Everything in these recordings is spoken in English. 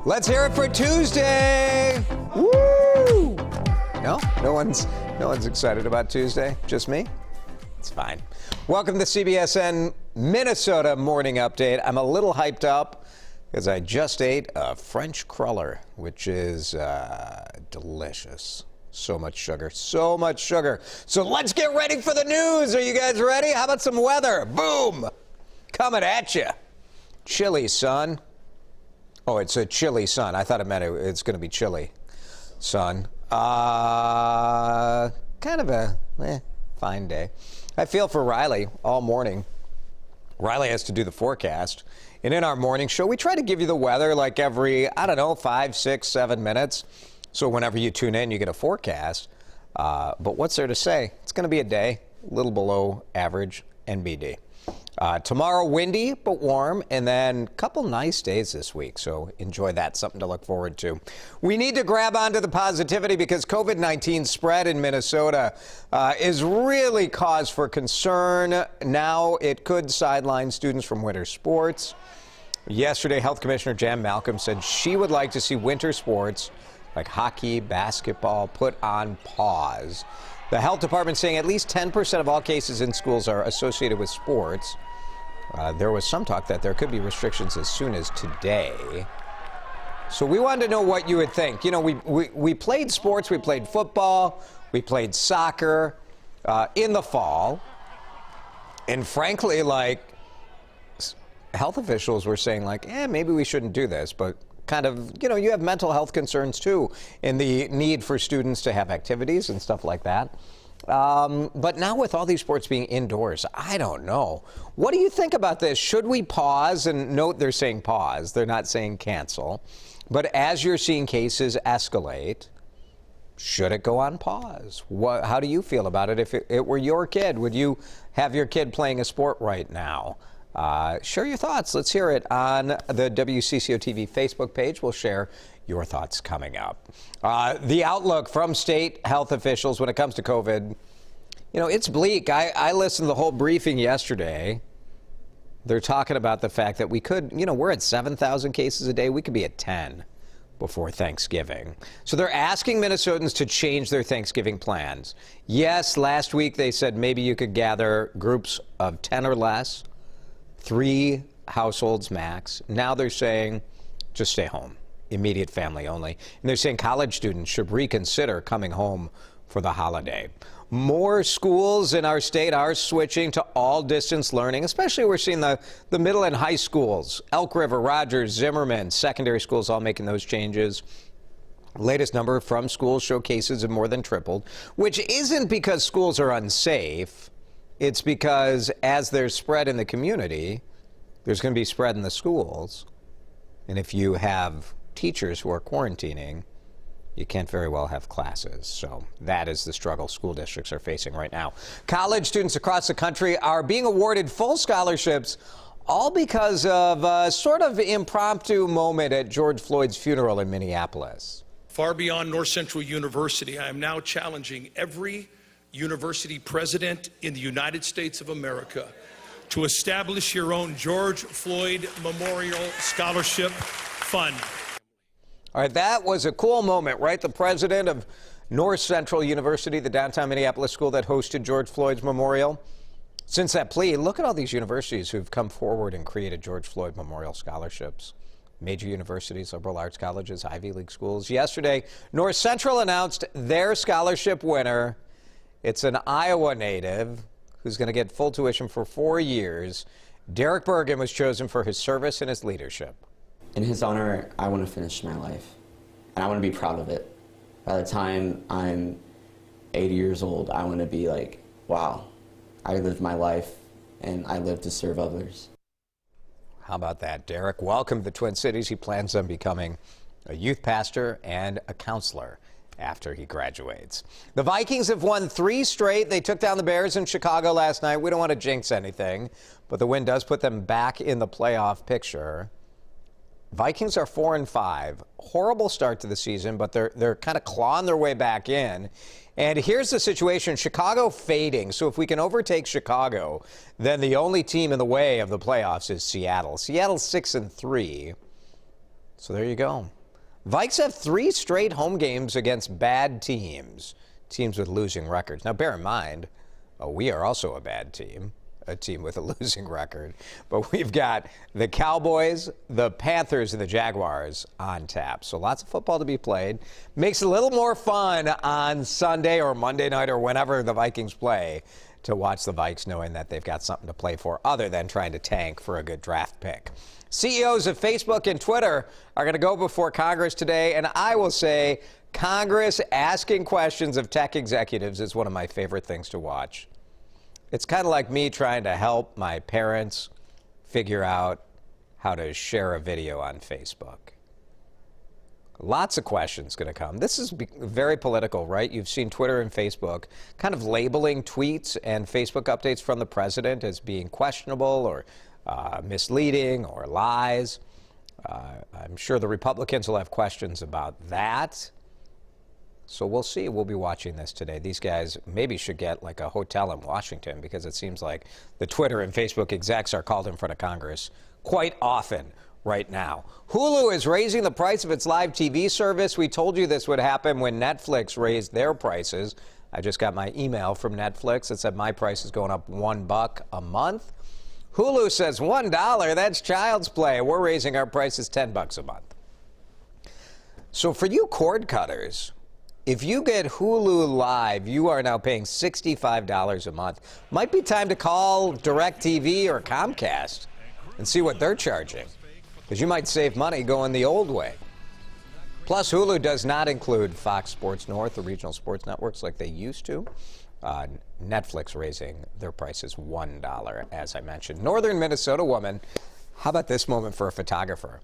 Let's hear it for Tuesday. Woo! No one's excited about Tuesday. Just me? It's fine. Welcome to CBSN Minnesota Morning Update. I'm a little hyped up because I just ate a French cruller, which is delicious. So much sugar, so much sugar. So let's get ready for the news. Are you guys ready? How about some weather? Boom! Coming at you. Chilly, son. Oh, it's a chilly sun. I thought it meant it's going to be chilly, sun. Kind of a fine day. I feel for Riley all morning. Riley has to do the forecast. And in our morning show, we try to give you the weather like every, 5, 6, 7 minutes. So whenever you tune in, you get a forecast. But what's there to say? It's going to be a day, a little below average NBD. Tomorrow, windy but warm, and then a couple nice days this week, so enjoy that. Something to look forward to. We need to grab onto the positivity because COVID-19 spread in Minnesota is really cause for concern. Now it could sideline students from winter sports. Yesterday, Health Commissioner Jan Malcolm said she would like to see winter sports like hockey, basketball put on pause. The health department saying at least 10% of all cases in schools are associated with sports. There was some talk that there could be restrictions as soon as today. So we wanted to know what you would think. You know, we played sports, we played football, we played soccer in the fall. And frankly, like, health officials were saying, like, maybe we shouldn't do this, but kind of, you have mental health concerns too, and the need for students to have activities and stuff like that. But now with all these sports being indoors, I don't know. What do you think about this? Should we pause? And note they're saying pause. They're not saying cancel. But as you're seeing cases escalate, should it go on pause? How do you feel about it if it were your kid? Would you have your kid playing a sport right now? Share your thoughts. Let's hear it on the WCCO TV Facebook page. We'll share your thoughts coming up. The outlook from state health officials when it comes to COVID, it's bleak. I listened to the whole briefing yesterday. They're talking about the fact that we could, we're at 7,000 cases a day. We could be at 10 before Thanksgiving. So they're asking Minnesotans to change their Thanksgiving plans. Yes, last week they said maybe you could gather groups of 10 or less. 3 households max. Now they're saying just stay home, immediate family only. And they're saying college students should reconsider coming home for the holiday. More schools in our state are switching to all distance learning, especially we're seeing the middle and high schools. Elk River, Rogers, Zimmerman, secondary schools all making those changes. Latest number from schools show cases have more than tripled, which isn't because schools are unsafe. It's because as there's spread in the community, there's going to be spread in the schools. And if you have teachers who are quarantining, you can't very well have classes. So that is the struggle school districts are facing right now. College students across the country are being awarded full scholarships, all because of a sort of impromptu moment at George Floyd's funeral in Minneapolis. Far beyond North Central University, I am now challenging every university president in the United States of America to establish your own George Floyd Memorial Scholarship Fund. All right, that was a cool moment, right? The president of North Central University, the downtown Minneapolis school that hosted George Floyd's memorial. Since that plea, look at all these universities who've come forward and created George Floyd Memorial Scholarships. Major universities, liberal arts colleges, Ivy League schools. Yesterday, North Central announced their scholarship winner. It's an Iowa native who's going to get full tuition for 4 years. Derek Bergen was chosen for his service and his leadership. In his honor, I want to finish my life, and I want to be proud of it. By the time I'm 80 years old, I want to be like, wow, I lived my life, and I lived to serve others. How about that, Derek? Welcome to the Twin Cities. He plans on becoming a youth pastor and a counselor after he graduates. The Vikings have won 3 straight. They took down the Bears in Chicago last night. We don't want to jinx anything, but the win does put them back in the playoff picture. Vikings are 4-5. Horrible start to the season, but they're kind of clawing their way back in. And here's the situation. Chicago fading. So if we can overtake Chicago, then the only team in the way of the playoffs is Seattle. Seattle's 6-3. So there you go. Vikes have 3 straight home games against bad teams, teams with losing records. Now, bear in mind, we are also a bad team, a team with a losing record. But we've got the Cowboys, the Panthers, and the Jaguars on tap. So lots of football to be played. Makes it a little more fun on Sunday or Monday night or whenever the Vikings play to watch the Vikes knowing that they've got something to play for other than trying to tank for a good draft pick. CEOs of Facebook and Twitter are going to go before Congress today, and I will say Congress asking questions of tech executives is one of my favorite things to watch. It's kind of like me trying to help my parents figure out how to share a video on Facebook. Lots of questions going to come. This is very political, right? You've seen Twitter and Facebook kind of labeling tweets and Facebook updates from the president as being questionable or misleading or lies. I'm sure the Republicans will have questions about that. So we'll see. We'll be watching this today. These guys maybe should get like a hotel in Washington because it seems like the Twitter and Facebook execs are called in front of Congress quite often right now. Hulu is raising the price of its live TV service. We told you this would happen when Netflix raised their prices. I just got my email from Netflix that said my price is going up $1 a month. Hulu says $1, that's child's play. We're raising our prices $10 a month. So for you cord cutters, if you get Hulu Live, you are now paying $65 a month. Might be time to call DirecTV or Comcast and see what they're charging, because you might save money going the old way. Plus, Hulu does not include Fox Sports North or regional sports networks like they used to. Netflix raising their prices $1, as I mentioned. Northern Minnesota woman, how about this moment for a photographer?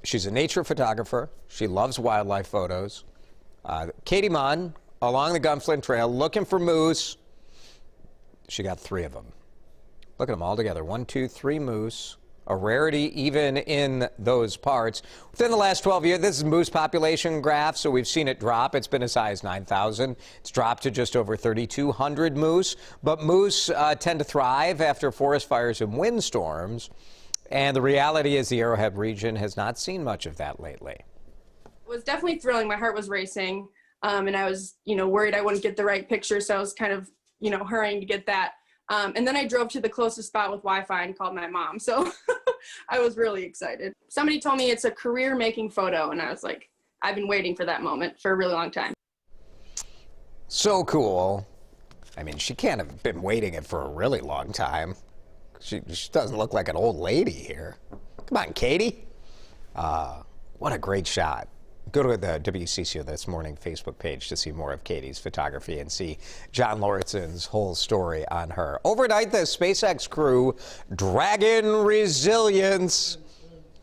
She's a nature photographer. She loves wildlife photos. Katie Munn, along the Gunflint Trail, looking for moose. She got 3 of them. Look at them all together. 1, 2, 3 moose. A rarity even in those parts. Within the last 12 years, this is moose population graph, so we've seen it drop. It's been as high as 9,000. It's dropped to just over 3,200 moose. But moose tend to thrive after forest fires and windstorms. And the reality is the Arrowhead region has not seen much of that lately. It was definitely thrilling. My heart was racing, and I was, worried I wouldn't get the right picture, so I was kind of, hurrying to get that. And then I drove to the closest spot with Wi-Fi and called my mom, so I was really excited. Somebody told me it's a career-making photo, and I was like, I've been waiting for that moment for a really long time. So cool. I mean, she can't have been waiting it for a really long time. She doesn't look like an old lady here. Come on, Katie. What a great shot. Go to the WCCO This Morning Facebook page to see more of Katie's photography and see John Lauritsen's whole story on her. Overnight, the SpaceX crew, Dragon Resilience.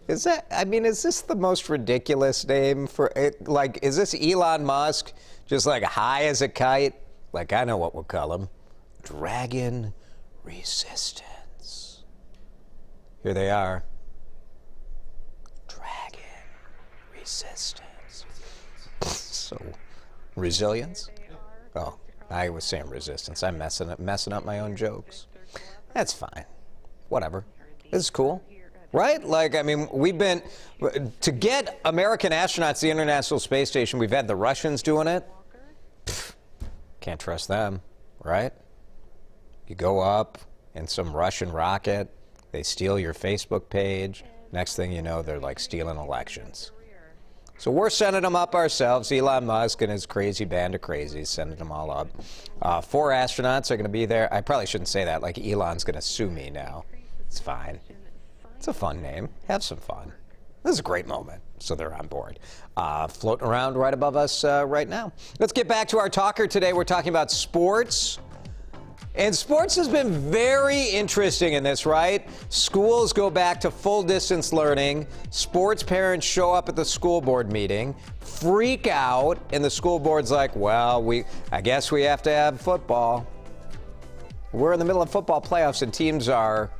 Is this the most ridiculous name for it? Like, is this Elon Musk just like high as a kite? Like, I know what we'll call him. Dragon Resistance. Here they are. Dragon Resistance. So, resilience? Oh, I was saying resistance. I'm messing up my own jokes. That's fine. Whatever. This is cool. Right? Like, I mean, we've been, to get American astronauts to the International Space Station, we've had the Russians doing it. Pfft, can't trust them, right? You go up in some Russian rocket, they steal your Facebook page. Next thing you know, they're like stealing elections. So we're sending them up ourselves. Elon Musk and his crazy band of crazies sending them all up. 4 astronauts are going to be there. I probably shouldn't say that. Like, Elon's going to sue me now. It's fine. It's a fun name. Have some fun. This is a great moment. So they're on board. Floating around right above us right now. Let's get back to our talker today. We're talking about sports. And sports has been very interesting in this, right? Schools go back to full distance learning. Sports parents show up at the school board meeting, freak out, and the school board's like, well, I guess we have to have football. We're in the middle of football playoffs and teams are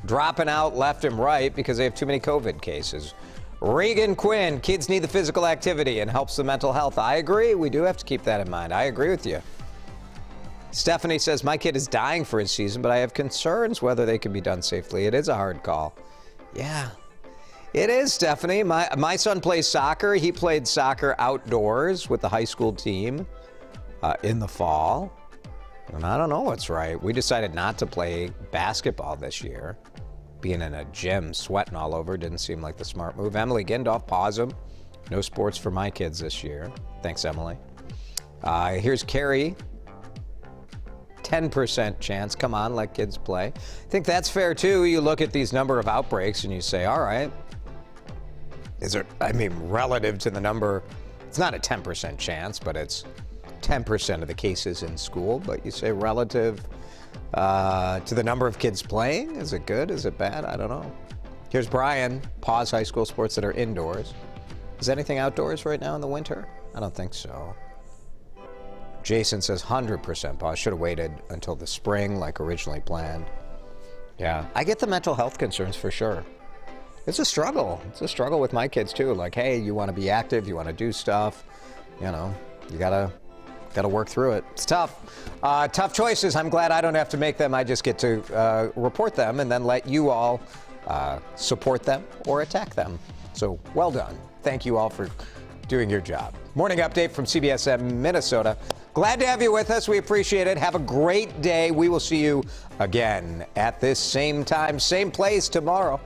dropping out left and right because they have too many COVID cases. Reagan Quinn, kids need the physical activity and helps the mental health. I agree. We do have to keep that in mind. I agree with you. Stephanie says, my kid is dying for his season, but I have concerns whether they can be done safely. It is a hard call. Yeah. It is, Stephanie. My son plays soccer. He played soccer outdoors with the high school team in the fall. And I don't know what's right. We decided not to play basketball this year. Being in a gym, sweating all over, didn't seem like the smart move. Emily Gindoff, pause him. No sports for my kids this year. Thanks, Emily. Here's Carrie. 10% chance. Come on, let kids play. I think that's fair, too. You look at these number of outbreaks and you say, all right, relative to the number, it's not a 10% chance, but it's 10% of the cases in school. But you say relative to the number of kids playing, is it good? Is it bad? I don't know. Here's Brian. Pause high school sports that are indoors. Is anything outdoors right now in the winter? I don't think so. Jason says 100% pause. Should have waited until the spring like originally planned. Yeah, I get the mental health concerns for sure. It's a struggle. It's a struggle with my kids too. Like, hey, you want to be active, you want to do stuff, you know, you gotta work through it. It's tough. Tough choices. I'm glad I don't have to make them. I just get to report them and then let you all support them or attack them. So well done. Thank you all for doing your job. Morning update from CBSN Minnesota. Glad to have you with us. We appreciate it. Have a great day. We will see you again at this same time, same place tomorrow.